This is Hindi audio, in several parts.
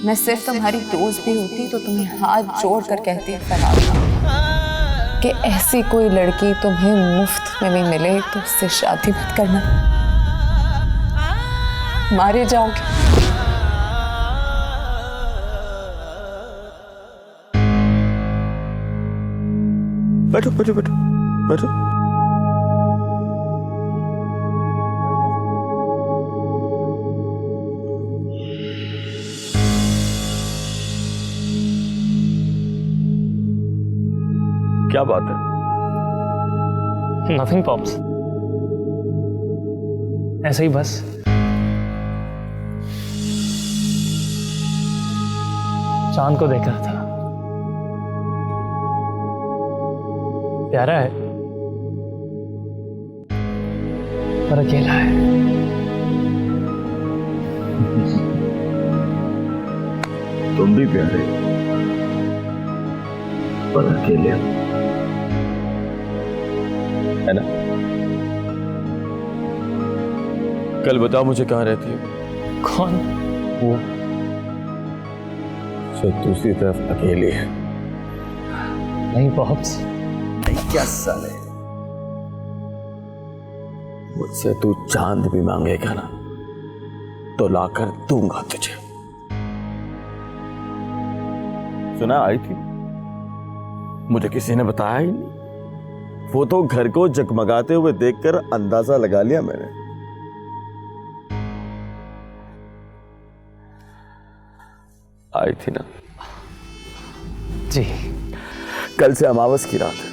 मैं सिर्फ तुम्हारी दोस्त भी होती तो तुम्हें हाथ जोड़ कर कहती फराज कि ऐसी कोई लड़की तुम्हें मुफ्त में भी मिले तो उससे शादी मत करना, मारे जाओगे। बैठो बैठो बैठो बैठो। क्या बात है? नथिंग पॉप्स, ऐसे ही बस। चांद को देख रहा था, प्यारा है पर अकेला है। तुम भी प्यारे पर अकेले हो, है ना? कल बताओ मुझे कहाँ रहती हो? कौन? वो जो दूसरी तरफ अकेली है। नहीं पॉप्स, क्या साले, मुझसे तू चांद भी मांगेगा ना तो लाकर दूंगा तुझे। सुना आई थी, मुझे किसी ने बताया ही नहीं। वो तो घर को जगमगाते हुए देखकर अंदाजा लगा लिया मैंने। आई थी ना? जी। कल से अमावस की रात है,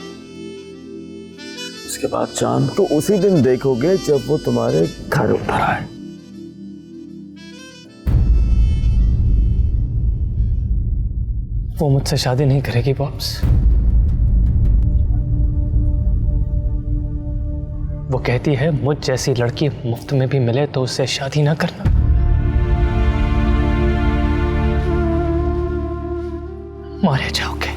उसके बाद चांद तो उसी दिन देखोगे जब वो तुम्हारे घर उतर आए। वो मुझसे शादी नहीं करेगी पॉप्स। वो कहती है मुझ जैसी लड़की मुफ्त में भी मिले तो उससे शादी ना करना। मारे जाओगे।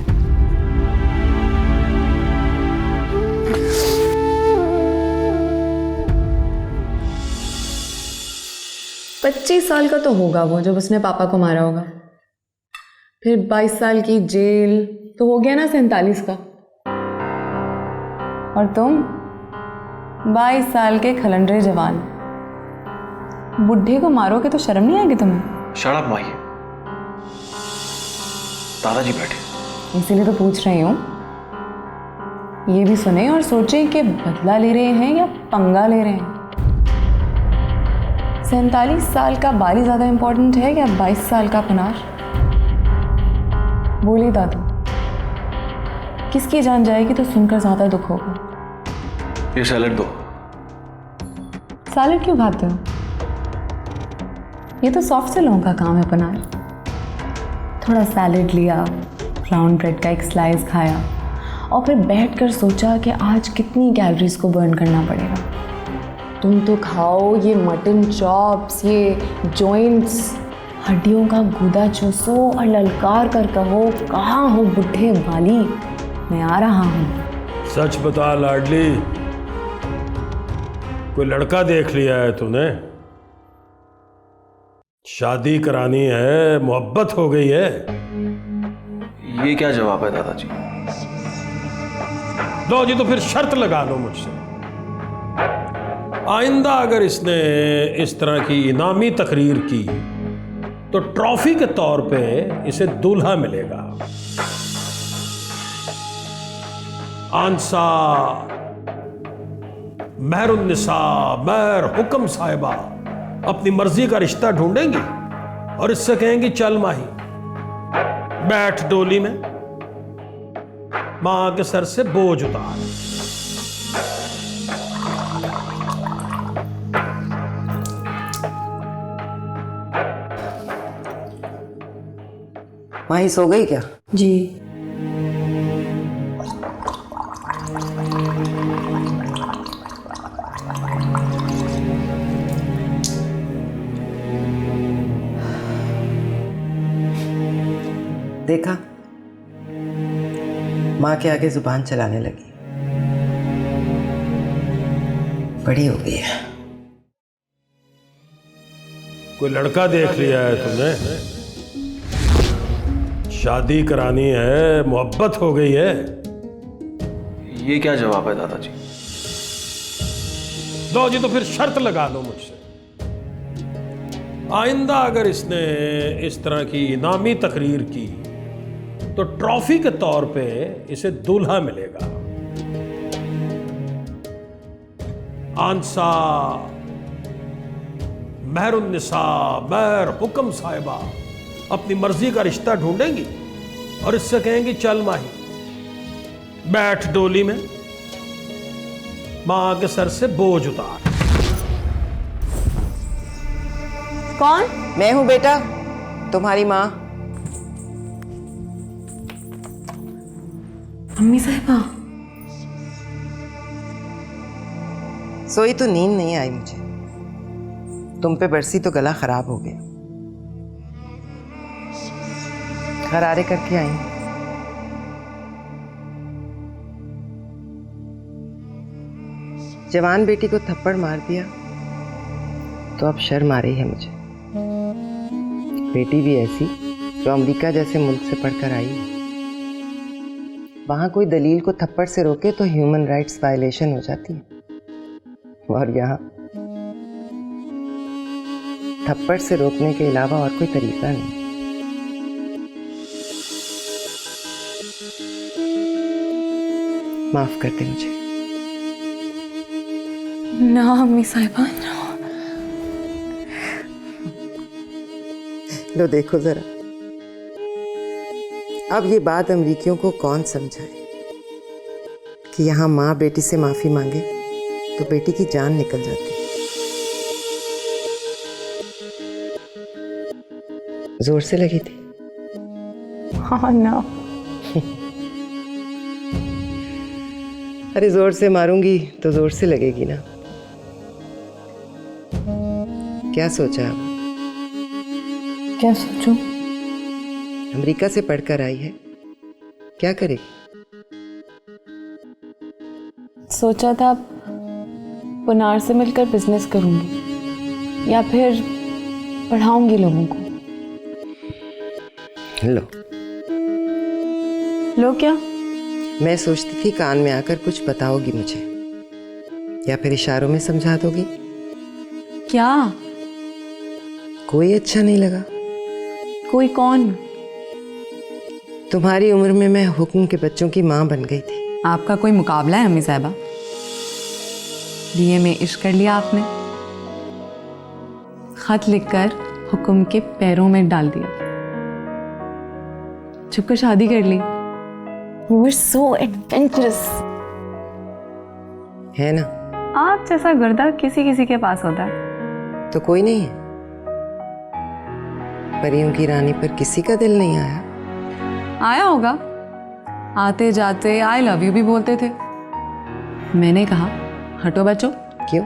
पच्चीस साल का तो होगा वो जब उसने पापा को मारा होगा। फिर 22 साल की जेल तो हो गया ना 47 का। और तुम 22 साल के खलंडरे जवान, बुढ़े को मारोगे तो शर्म नहीं आएगी तुम्हें? शट अप माही, दादाजी बैठे। इसीलिए तो पूछ रही हूँ। ये भी सुने और सोचे कि बदला ले रहे हैं या पंगा ले रहे हैं। 47 साल का बारी ज्यादा इंपॉर्टेंट है या 22 साल का पनार? बोलिए दादू, किसकी जान जाएगी तो सुनकर ज्यादा दुख होगा? ये सैलेड दो। सैलेड क्यों खाते हो? ये तो सॉफ्ट से लोगों का काम है पनार। थोड़ा सैलेड लिया, ब्राउन ब्रेड का एक स्लाइस खाया और फिर बैठकर सोचा कि आज कितनी कैलोरीज को बर्न करना पड़ेगा। तुम तो खाओ ये मटन चॉप्स, ये जॉइंट्स, हड्डियों का गूदा चूसो और ललकार कर कहो, कहाँ हो बुढ़े वाली, मैं आ रहा हूँ। सच बता लाडली, कोई लड़का देख लिया है तूने? शादी करानी है, मोहब्बत हो गई है? ये क्या जवाब है दादाजी? लो जी, तो फिर शर्त लगा लो मुझसे, आइंदा अगर इसने इस तरह की इनामी तकरीर की तो ट्रॉफी के तौर पे इसे दूल्हा मिलेगा। आंसा महरुन्निसा महर हुक्म साहिबा अपनी मर्जी का रिश्ता ढूंढेंगी और इससे कहेंगी चल माही बैठ डोली में, मां के सर से बोझ उतार। माही सो गई क्या? जी। देखा, माँ के आगे जुबान चलाने लगी, बड़ी हो गई है। कोई लड़का देख लिया है तुमने? शादी करानी है, मोहब्बत हो गई है। ये क्या जवाब है दादाजी? लो जी, तो फिर शर्त लगा लो मुझसे, आइंदा अगर इसने इस तरह की इनामी तकरीर की तो ट्रॉफी के तौर पे इसे दूल्हा मिलेगा। आंसा महरुन्निसा महर हुक्म साहिबा अपनी मर्जी का रिश्ता ढूंढेंगी और इससे कहेंगी चल माही, बैठ डोली में, मां के सर से बोझ उतार। कौन? मैं हूं बेटा, तुम्हारी माँ। अम्मी साहिबा, सोई तो नींद नहीं आई मुझे, तुम पे बरसी तो गला खराब हो गया। खरारे करके आई। जवान बेटी को थप्पड़ मार दिया तो अब शर्म आ रही है मुझे। बेटी भी ऐसी जो अमेरिका जैसे मुल्क से पढ़कर आई है। वहां कोई दलील को थप्पड़ से रोके तो ह्यूमन राइट्स वायलेशन हो जाती है, और यहाँ थप्पड़ से रोकने के अलावा और कोई तरीका नहीं। माफ कर दे मुझे। ना अम्मी साहिबा, ना। लो देखो जरा, अब ये बात अमेरिकियों को कौन समझाए कि यहाँ माँ बेटी से माफी मांगे तो बेटी की जान निकल जाती है। जोर से लगी थी। हाँ ना। अरे जोर से मारूंगी तो जोर से लगेगी ना। क्या सोचा अब? क्या सोचूं? अमेरिका से पढ़कर आई है, क्या करेगी? सोचा था पुनार से मिलकर बिजनेस करूंगी या फिर पढ़ाऊंगी लोगों को। लो लो क्या? मैं सोचती थी कान में आकर कुछ बताओगी मुझे, या फिर इशारों में समझा दोगी। क्या? कोई अच्छा नहीं लगा? कोई कौन? तुम्हारी उम्र में मैं हुक्म के बच्चों की माँ बन गई थी। आपका कोई मुकाबला है अम्मी साहिबा? बीए में इश्क कर लिया आपने, खत लिखकर हुक्म के पैरों में डाल दिया, छुपकर शादी कर ली। You were so adventurous. है ना? आप जैसा गर्दा किसी किसी के पास होता है। तो कोई नहीं है? परियों की रानी पर किसी का दिल नहीं आया? आया होगा, आते जाते आई लव यू भी बोलते थे। मैंने कहा हटो बच्चों। क्यों?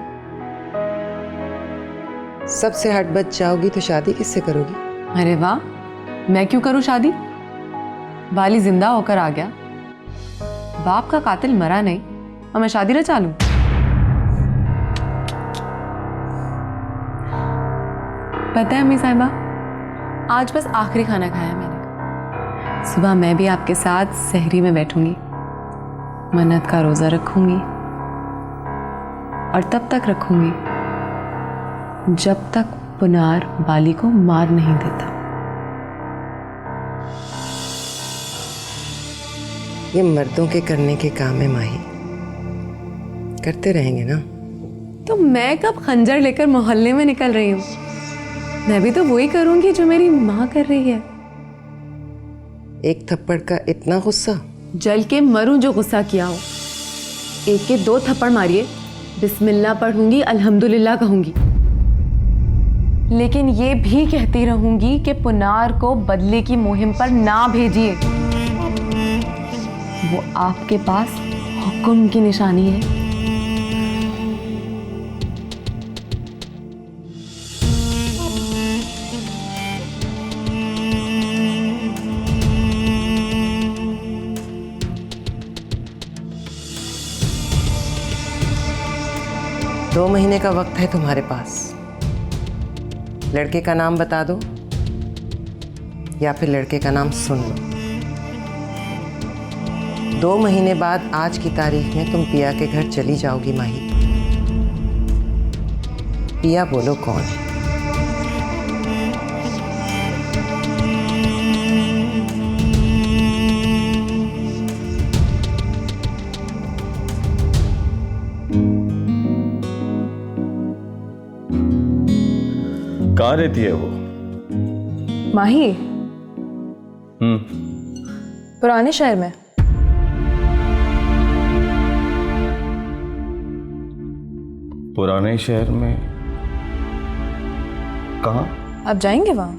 सबसे हट बच जाओगी तो शादी किससे करोगी? अरे वाह, मैं क्यों करूं शादी? वाली जिंदा होकर आ गया, बाप का कातिल मरा नहीं और मैं शादी रचा लूं? पता है अम्मी साहिबा, आज बस आखिरी खाना खाया मैंने। सुबह मैं भी आपके साथ सहरी में बैठूंगी, मन्नत का रोजा रखूंगी, और तब तक रखूंगी जब तक पुनार बाली को मार नहीं देता। ये मर्दों के करने के काम है माही, करते रहेंगे ना। तो मैं कब खंजर लेकर मोहल्ले में निकल रही हूँ? मैं भी तो वही करूंगी जो मेरी माँ कर रही है। एक थप्पड़ का इतना गुस्सा? जल के मरूं जो गुस्सा किया हो। एक के 2 थप्पड़ मारिए, बिस्मिल्लाह पढ़ूंगी, अल्हम्दुलिल्लाह कहूंगी, लेकिन ये भी कहती रहूंगी कि पुनार को बदले की मुहिम पर ना भेजिए। वो आपके पास हुक्म की निशानी है। दो महीने का वक्त है तुम्हारे पास। लड़के का नाम बता दो या फिर लड़के का नाम सुन लो। 2 महीने बाद आज की तारीख में तुम पिया के घर चली जाओगी माही। पिया बोलो कौन है? कहाँ रहती है वो? माही, पुराने शहर में। पुराने शहर में? कहाँ? आप जाएंगे वहां?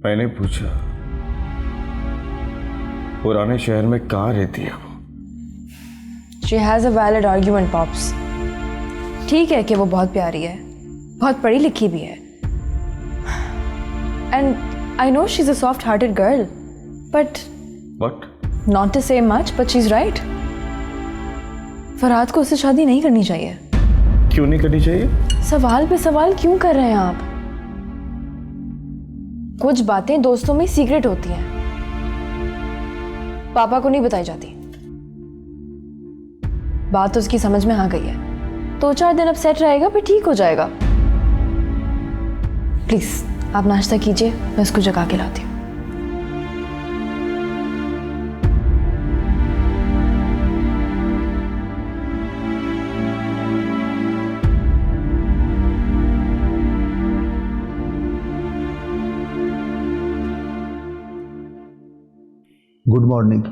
मैंने पूछा पुराने शहर में कहाँ रहती है वो? She has a valid argument, Pops. ठीक है कि वो बहुत प्यारी है, बहुत पढ़ी लिखी भी है, and I know she's a soft-hearted girl, but not to say much, but she's right. Farhad को उससे शादी नहीं करनी चाहिए। क्यों नहीं करनी चाहिए? सवाल पे सवाल क्यों कर रहे हैं आप? कुछ बातें दोस्तों में सीक्रेट होती हैं, पापा को नहीं बताई जाती। बात तो उसकी समझ में आ गई है, 2-4 दिन अब सेट रहेगा, फिर ठीक हो जाएगा। प्लीज आप नाश्ता कीजिए, मैं उसको जगा के लाती हूँ। Good morning.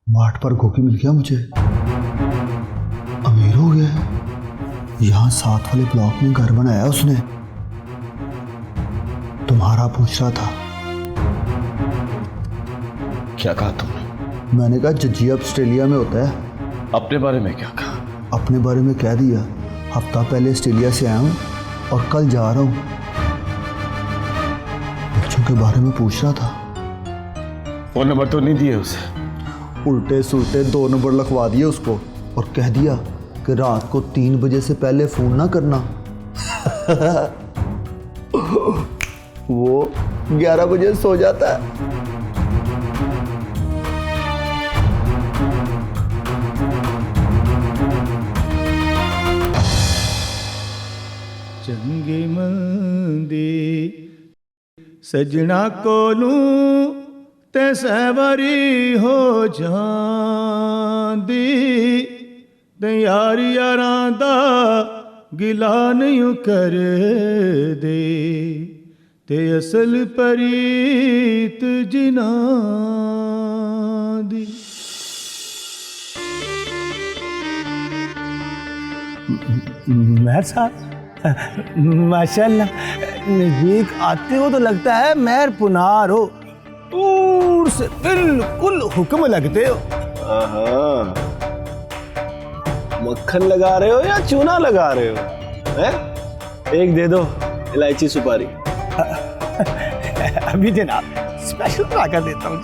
मार्ट पर गोकी मिल गया मुझे, अमीर हो गया है। यहाँ साथ वाले ब्लॉक में घर बनाया उसने। तुम्हारा पूछ रहा था। क्या कहा तुमने? मैंने कहा जजिया ऑस्ट्रेलिया में होता है। अपने बारे में क्या कहा? अपने बारे में कह दिया, हफ्ता पहले ऑस्ट्रेलिया से आया हूँ और कल जा रहा हूँ। बच्चों के बारे में पूछ रहा था। फोन नंबर तो नहीं दिए उसे? उल्टे सुल्टे 2 नंबर लिखवा दिए उसको और कह दिया कि रात को 3 बजे से पहले फोन ना करना। वो 11 बजे सो जाता है। चंगे मंदी सजना कोलू ते सवारी हो जांदी, ते यार यारां दा गिला नहीं कर दे, ते असल परीत जिना दी। मेहर साहब माशाल्लाह, नजदीक आते हो तो लगता है मेहर पुनार हो, दूर से बिल्कुल हुक्म लगते हो। मक्खन लगा रहे हो या चूना लगा रहे हो? हैं? एक दे दो इलायची सुपारी। अभी जनाब स्पेशल पका देता हूँ।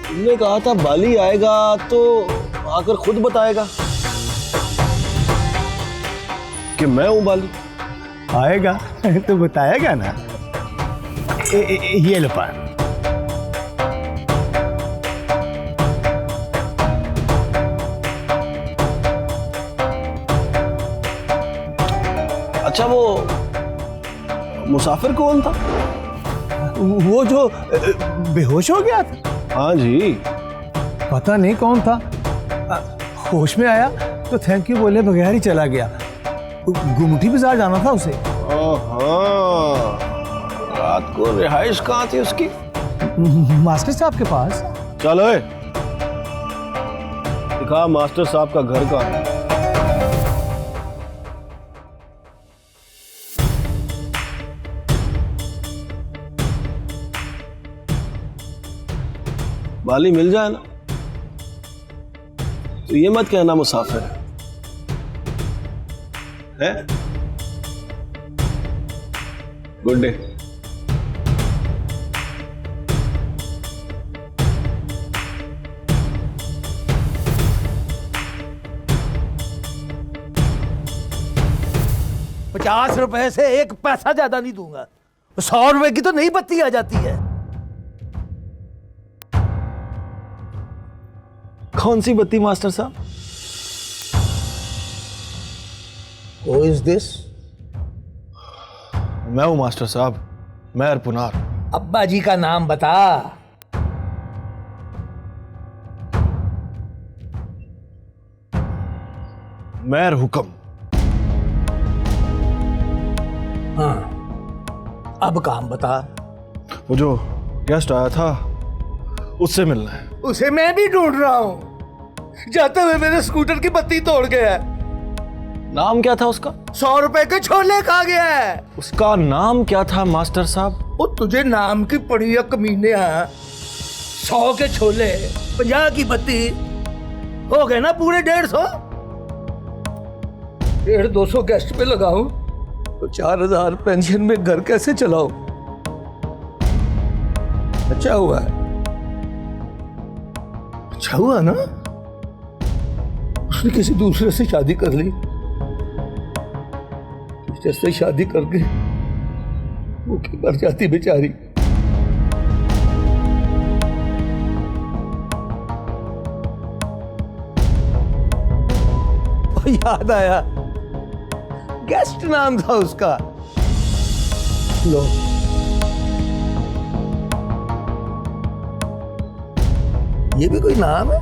तुमने कहा था बाली आएगा तो आकर खुद बताएगा कि मैं हूं बाली। आएगा तो बताएगा ना। ये लो पान। अच्छा, वो मुसाफिर कौन था? वो जो बेहोश हो गया था? हाँ जी। पता नहीं कौन था, होश में आया तो थैंक यू बोले बगैर ही चला गया। गुमटी बाजार जाना था उसे। रात को रिहाइश कहाँ थी उसकी? मास्टर साहब के पास। चलो दिखा मास्टर साहब का घर कहाँ है। बाली मिल जाए ना तो ये मत कहना मुसाफिर है। Good day. 50 रुपए से एक पैसा ज्यादा नहीं दूंगा। 100 रुपए की तो नई बत्ती आ जाती है। कौन सी बत्ती मास्टर साहब? Who is this? मैं हूं मास्टर साहब, मेहर पुनार। अब्बा जी का नाम बता। मेहर हुक्म। हाँ, अब काम बता। वो जो गेस्ट आया था उससे मिलना है। उसे मैं भी ढूंढ रहा हूं। जाते हुए मेरे स्कूटर की बत्ती तोड़ गया है। नाम क्या था उसका? 100 रुपए के छोले खा गया है। उसका नाम क्या था मास्टर साहब? वो तुझे नाम की पड़ी है कमीने। 100 के छोले, 50 की बत्ती, हो गए ना पूरे 150। 150-200 गेस्ट पे लगाऊं तो 4000 पेंशन में घर कैसे चलाऊं? अच्छा हुआ है, अच्छा हुआ ना उसने किसी दूसरे से शादी कर ली। जैसे शादी करके वो की मर जाती बेचारी। और याद आया, गेस्ट नाम था उसका। लो, ये भी कोई नाम है?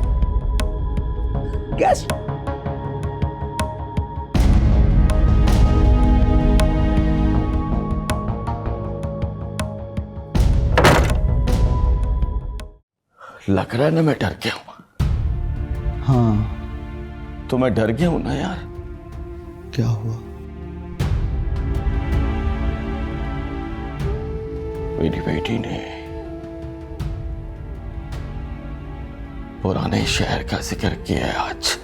गेस्ट। लग रहा है ना मैं डर गया हूं। हाँ, तो मैं डर गया हूं ना यार। क्या हुआ? मेरी बेटी ने पुराने शहर का जिक्र किया है आज।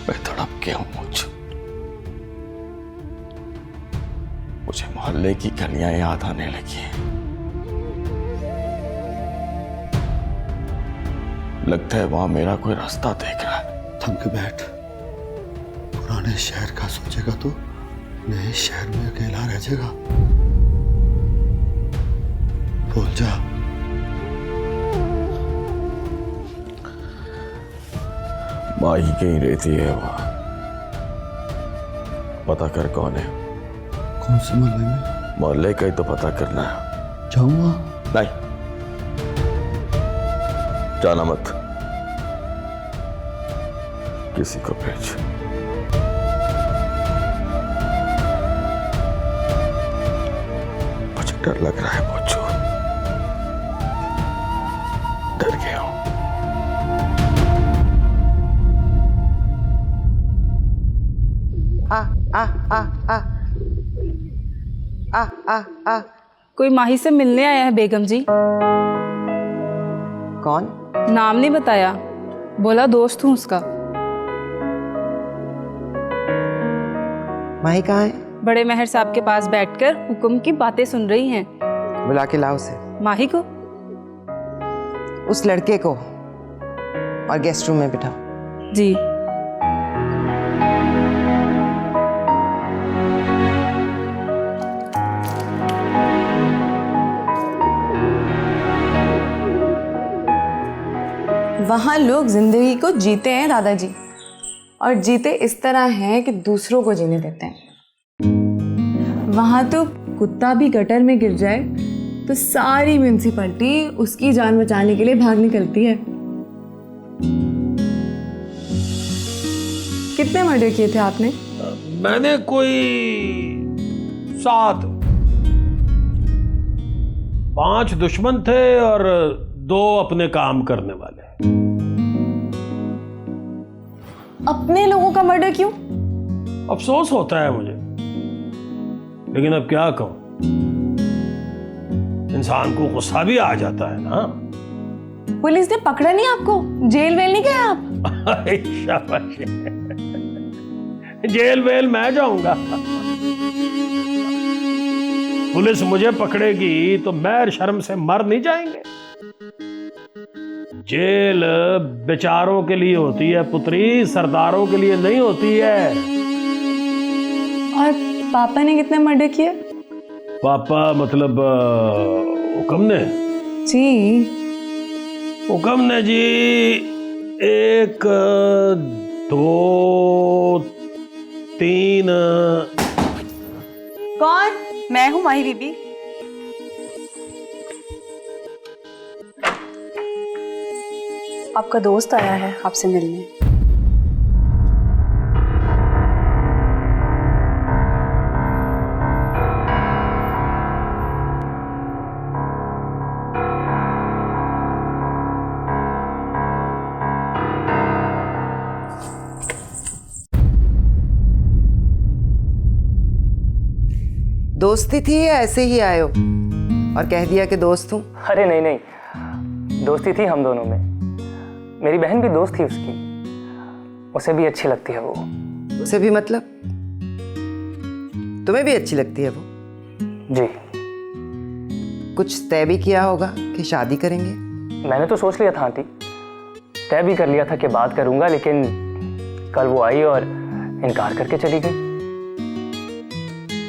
मैं तड़प गया हूं। मुझे मोहल्ले की गलियां याद आने लगी हैं। लगता है वहां मेरा कोई रास्ता देख रहा है। थम के बैठ। पुराने शहर का सोचेगा तो नए शहर में अकेला रह जाएगा। बोल जा। माँ ही कहीं रहती है वहां। पता कर कौन है। कौन से मोहल्ले में? मोहल्ले का ही तो पता करना है। जाऊंगा? नहीं, जाना मत। किसी को भेज। मुझे डर लग रहा है मुझको। डर गया हूं। कोई माही से मिलने आया है बेगम जी। कौन? नाम नहीं बताया, बोला दोस्त हूँ उसका। माही कहाँ है? बड़े मेहर साहब के पास बैठकर हुक्म की बातें सुन रही हैं। बुला के लाओ उसे। माही को? उस लड़के को, और गेस्ट रूम में बिठाओ। जी। वहाँ लोग जिंदगी को जीते हैं दादाजी, और जीते इस तरह हैं कि दूसरों को जीने देते हैं। वहाँ तो कुत्ता भी गटर में गिर जाए तो सारी म्यूनिसिपैलिटी उसकी जान बचाने के लिए भाग निकलती है। कितने मर्डर किए थे आपने? मैंने कोई 7। 5 दुश्मन थे और 2 अपने काम करने वाले। अपने लोगों का मर्डर क्यों? अफसोस होता है मुझे, लेकिन अब क्या कहूं, इंसान को गुस्सा भी आ जाता है ना। पुलिस ने पकड़ा नहीं आपको? जेल वेल नहीं गए आप? शाबाश। जेल वेल मैं जाऊंगा? पुलिस मुझे पकड़ेगी तो मैं शर्म से मर नहीं जाएंगे। जेल बेचारों के लिए होती है पुत्री, सरदारों के लिए नहीं होती है। और पापा ने कितने मर्डर किए? पापा मतलब हुक्म ने? जी। हुक्म ने जी 1 2 3। कौन? मैं हूँ माही बीबी। आपका दोस्त आया है आपसे मिलने। दोस्ती थी या ऐसे ही आए हो और कह दिया कि दोस्त हूँ? अरे नहीं नहीं, दोस्ती थी हम दोनों में। मेरी बहन भी दोस्त थी उसकी, उसे भी अच्छी लगती है वो। उसे भी मतलब? तुम्हें भी अच्छी लगती है वो? जी। कुछ तय भी किया होगा कि शादी करेंगे? मैंने तो सोच लिया था आंटी, तय भी कर लिया था कि बात करूंगा, लेकिन कल वो आई और इनकार करके चली गई।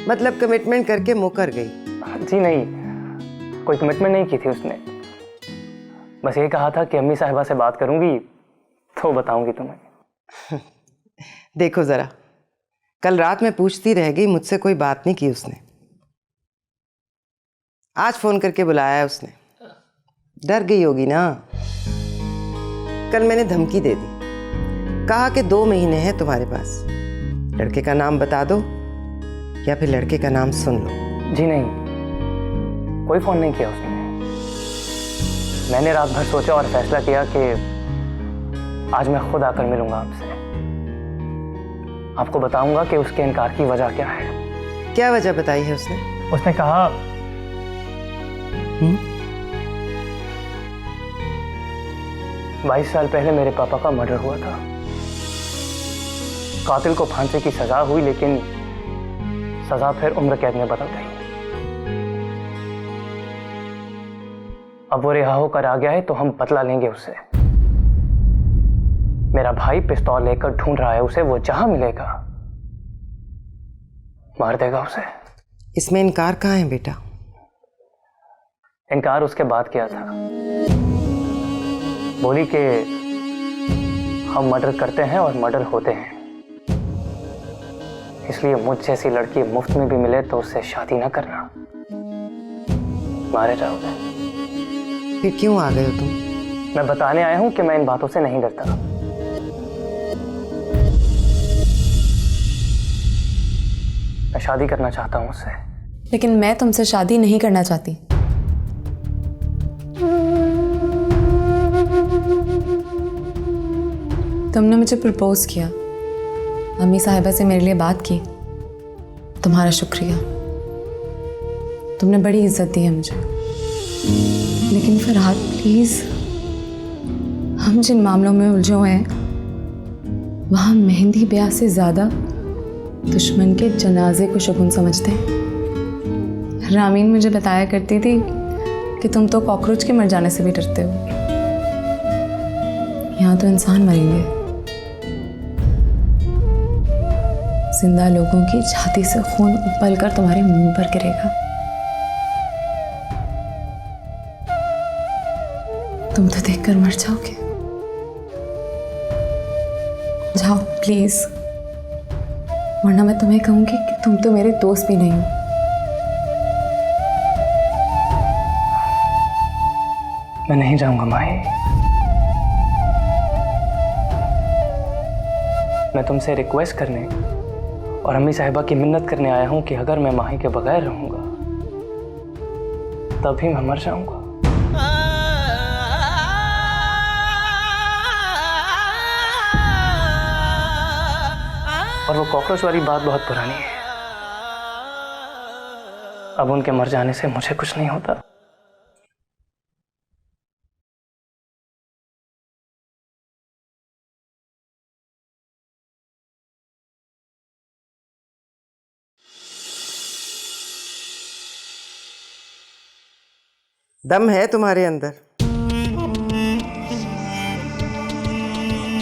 मतलब कमिटमेंट करके मुकर गई? जी नहीं, कोई कमिटमेंट नहीं की थी उसने। बस ये कहा था कि अम्मी साहिबा से बात करूंगी तो बताऊंगी तुम्हें। देखो जरा, कल रात में पूछती रह गई, मुझसे कोई बात नहीं की उसने। आज फोन करके बुलाया है उसने। डर गई होगी ना। कल मैंने धमकी दे दी, कहा कि 2 महीने हैं तुम्हारे पास, लड़के का नाम बता दो या फिर लड़के का नाम सुन लो। जी नहीं, कोई फोन नहीं किया उसने। मैंने रात भर सोचा और फैसला किया कि आज मैं खुद आकर मिलूंगा आपसे। आपको बताऊंगा कि उसके इनकार की वजह क्या है। क्या वजह बताई है उसने? उसने कहा 22 साल पहले मेरे पापा का मर्डर हुआ था। कातिल को फांसी की सजा हुई, लेकिन सजा फिर उम्र कैद में बदल गई। अब वो रिहा होकर आ गया है तो हम बदला लेंगे उससे। मेरा भाई पिस्तौल लेकर ढूंढ रहा है उसे, वो जहां मिलेगा मार देगा उसे। इसमें इनकार कहाँ है बेटा? इनकार उसके बाद किया था। बोली कि हम मर्डर करते हैं और मर्डर होते हैं, इसलिए मुझ जैसी लड़की मुफ्त में भी मिले तो उससे शादी ना करना, मारे जाओगे। फिर क्यों आ गए हो तुम? मैं बताने आया हूं कि मैं इन बातों से नहीं डरता। मैं शादी करना चाहता हूं उससे। लेकिन मैं तुमसे शादी नहीं करना चाहती। तुमने मुझे प्रपोज किया, अम्मी साहिबा से मेरे लिए बात की, तुम्हारा शुक्रिया। तुमने बड़ी इज्जत दी है मुझे। लेकिन फरहाद प्लीज, हम जिन मामलों में उलझे हुए हैं वहां मेहंदी ब्याह से ज्यादा दुश्मन के जनाजे को शगुन समझते हैं। रामीन मुझे बताया करती थी कि तुम तो कॉकरोच के मर जाने से भी डरते हो, यहाँ तो इंसान मरेंगे। जिंदा लोगों की छाती से खून उबल कर तुम्हारे मुंह पर गिरेगा। तुम तो देखकर मर जाओगे। जाओ प्लीज, वरना मैं तुम्हें कहूंगी कि तुम तो मेरे दोस्त भी नहीं हो। मैं नहीं जाऊंगा माही। मैं तुमसे रिक्वेस्ट करने और अम्मी साहिबा की मिन्नत करने आया हूं कि अगर मैं माही के बगैर रहूंगा तभी मैं मर जाऊंगा। और वो कॉकरोच वाली बात बहुत पुरानी है। अब उनके मर जाने से मुझे कुछ नहीं होता। दम है तुम्हारे अंदर।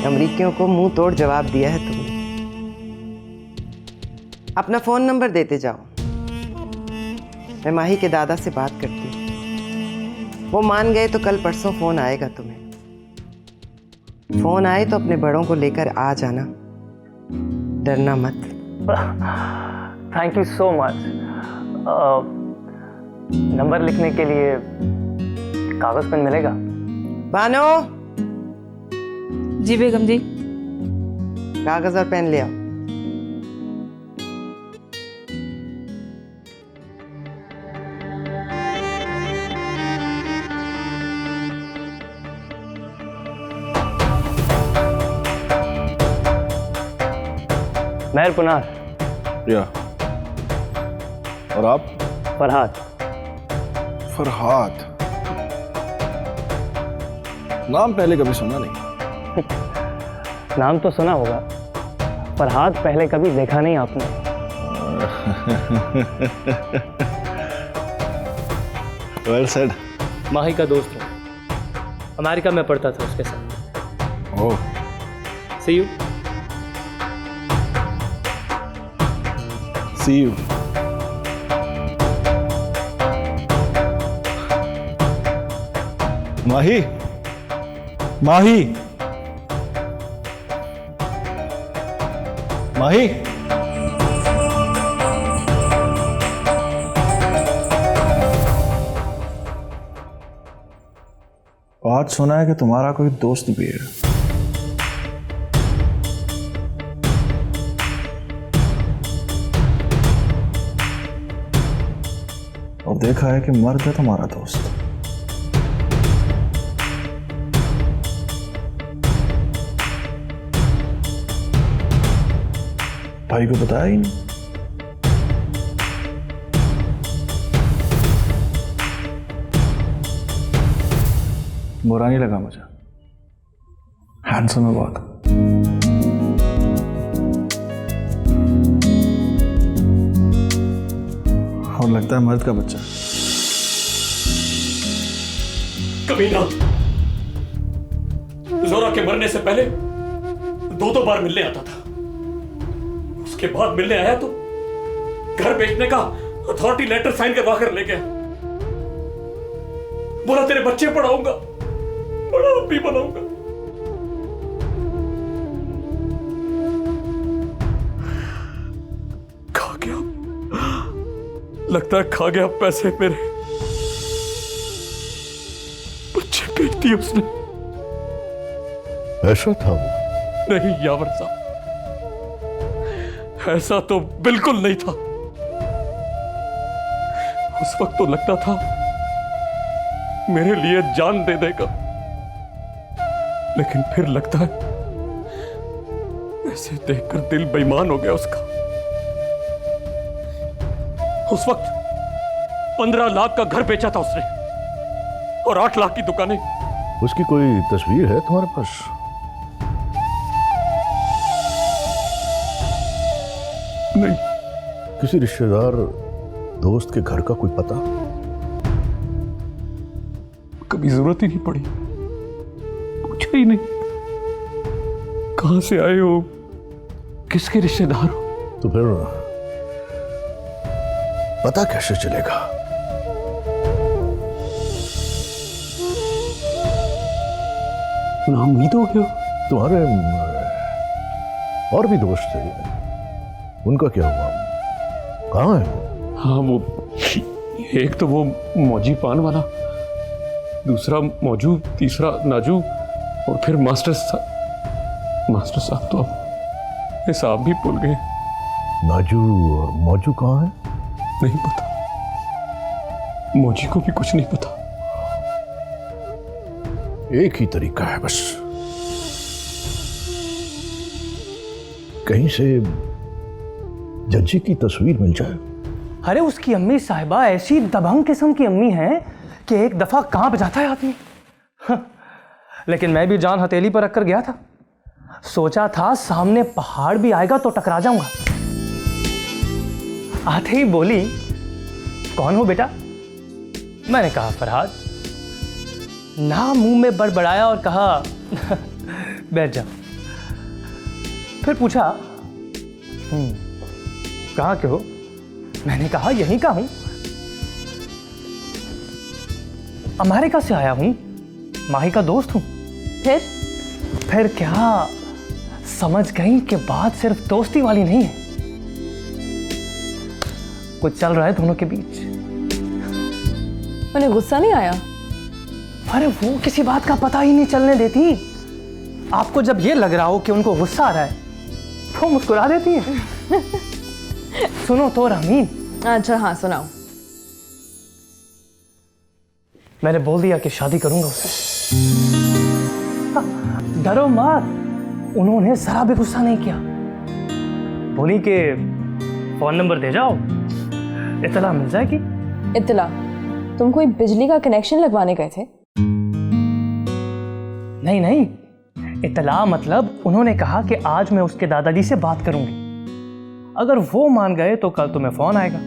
अमरीकियों को मुंह तोड़ जवाब दिया है तुमने। अपना फ़ोन नंबर देते जाओ, मैं माही के दादा से बात करती हूँ। वो मान गए तो कल परसों फ़ोन आएगा तुम्हें। फ़ोन आए तो अपने बड़ों को लेकर आ जाना, डरना मत। Thank you so much. Number लिखने के लिए कागज पेन मिलेगा? बानो, जी बेगम जी। कागज और पेन ले आओ। महर पुनार। या और आप? फरहाद। फरहाद, नाम पहले कभी सुना नहीं। नाम तो सुना होगा, फरहाद पहले कभी देखा नहीं आपने। Well said. माही का दोस्त हूँ, अमेरिका में पढ़ता था उसके साथ। Oh, see you. See you. Mahi, Mahi, Mahi. बात सुना है कि तुम्हारा कोई दोस्त भी है। अब देखा है कि मर्द है तुम्हारा दोस्त। भाई को बताया ही नहीं। बुरा नहीं लगा मुझे, हैंडसम है बहुत। और लगता है मर्द का बच्चा। कमीना, जोरा के मरने से पहले दो बार मिलने आता था। उसके बाद मिलने आया तो घर बेचने का अथॉरिटी लेटर साइन करवा कर ले गया। बोला तेरे बच्चे पढ़ाऊंगा, बड़ा भी बनाऊंगा। खा गया, लगता है खा गया पैसे मेरे। बच्चे बेच दिए उसने। ऐसा था वो? नहीं यावर साहब, ऐसा तो बिल्कुल नहीं था। उस वक्त तो लगता था मेरे लिए जान दे देगा, लेकिन फिर लगता है ऐसे देखकर दिल बेईमान हो गया उसका। उस वक्त 15 लाख का घर बेचा था उसने और 8 लाख की दुकानें। उसकी कोई तस्वीर है तुम्हारे पास? नहीं। किसी रिश्तेदार दोस्त के घर का कोई पता? कभी जरूरत ही नहीं पड़ी, पूछा ही नहीं कहां से आए हो, किसके रिश्तेदार हो। तो फिर पता कैसे चलेगा? नाउम्मीद हो गया। तुम्हारे और भी दोस्त थे, उनका क्या हुआ? कहाँ है? हाँ, वो एक तो वो मौजी पान वाला, दूसरा मौजू, तीसरा नाजू, और फिर मास्टर साहब तो अब हिसाब भी भूल गए। नाजू और मौजू कहाँ है? नहीं पता, मौजी को भी कुछ नहीं पता। एक ही तरीका है बस, कहीं से जज्जी की तस्वीर मिल जाए। अरे उसकी अम्मी साहिबा ऐसी दबंग किस्म की अम्मी है कि एक दफा कांप जाता है आदमी। लेकिन मैं भी जान हथेली पर रखकर गया था, सोचा था सामने पहाड़ भी आएगा तो टकरा जाऊंगा। आते ही बोली, कौन हो बेटा? मैंने कहा फरहाद। ना मुंह में बड़बड़ाया और कहा बैठ जा। फिर पूछा कहाँ के हो? मैंने कहा यहीं का हूं, अमेरिका से आया हूं, माही का दोस्त हूं। फिर क्या, समझ गई कि बात सिर्फ दोस्ती वाली नहीं है, कुछ चल रहा है दोनों के बीच। उन्हें गुस्सा नहीं आया? अरे वो किसी बात का पता ही नहीं चलने देती। आपको जब ये लग रहा हो कि उनको गुस्सा आ रहा है तो मुस्कुरा देती है। सुनो तो रमीन। अच्छा हाँ सुनाओ। मैंने बोल दिया कि शादी करूंगा उससे। हाँ, डरो मत, उन्होंने जरा भी गुस्सा नहीं किया। बोली कि फोन नंबर दे जाओ, इतला मिल जाएगी। इतला? तुम कोई बिजली का कनेक्शन लगवाने गए थे? नहीं, इतला मतलब उन्होंने कहा कि आज मैं उसके दादाजी से बात करूंगी, अगर वो मान गए तो कल तुम्हें फोन आएगा,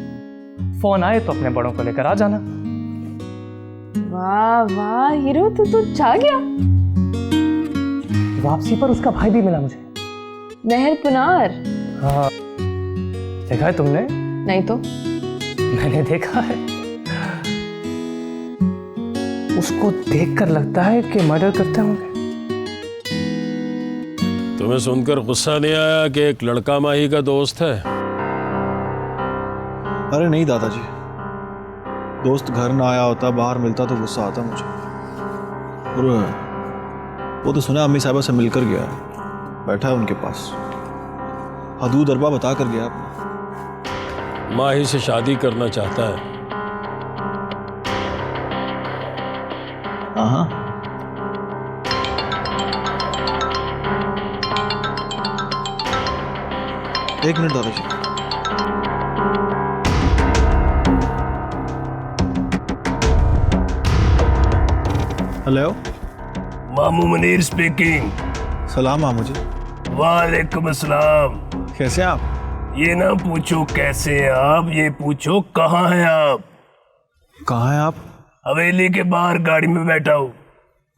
फोन आए तो अपने बड़ों को लेकर आ जाना। वाह वाह हीरो, तू तो छा गया। वापसी पर उसका भाई भी मिला मुझे, महर पुनार। हाँ, देखा है तुमने? नहीं तो। मैंने देखा है। उसको देखकर लगता है कि मर्डर करते होंगे। तुम्हें सुनकर गुस्सा नहीं आया कि एक लड़का माही का दोस्त है? अरे नहीं दादाजी, दोस्त घर ना आया होता, बाहर मिलता तो गुस्सा आता मुझे। और वो तो सुना अम्मी साहिबा से मिलकर गया है, बैठा है उनके पास, हदूद अरबा बता कर गया अपना। माही से शादी करना चाहता है। हाँ, एक मिनट दादाजी। हेलो, मामू मुनीर स्पीकिंग। सलाम मामू जी। वालेकुम अस्सलाम। कैसे हैं आप? ये ना पूछो कैसे हैं आप, ये पूछो कहाँ हैं आप। कहाँ हैं आप? हवेली के बाहर गाड़ी में बैठा हूँ।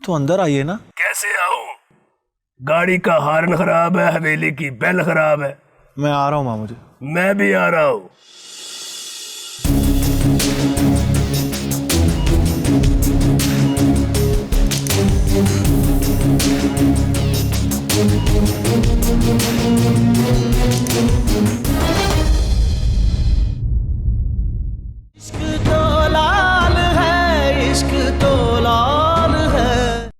तो अंदर आइए ना। कैसे आऊँ? गाड़ी का हार्न खराब है, हवेली की बेल खराब है। मैं आ रहा हूँ मामू जी। मैं भी आ रहा हूँ।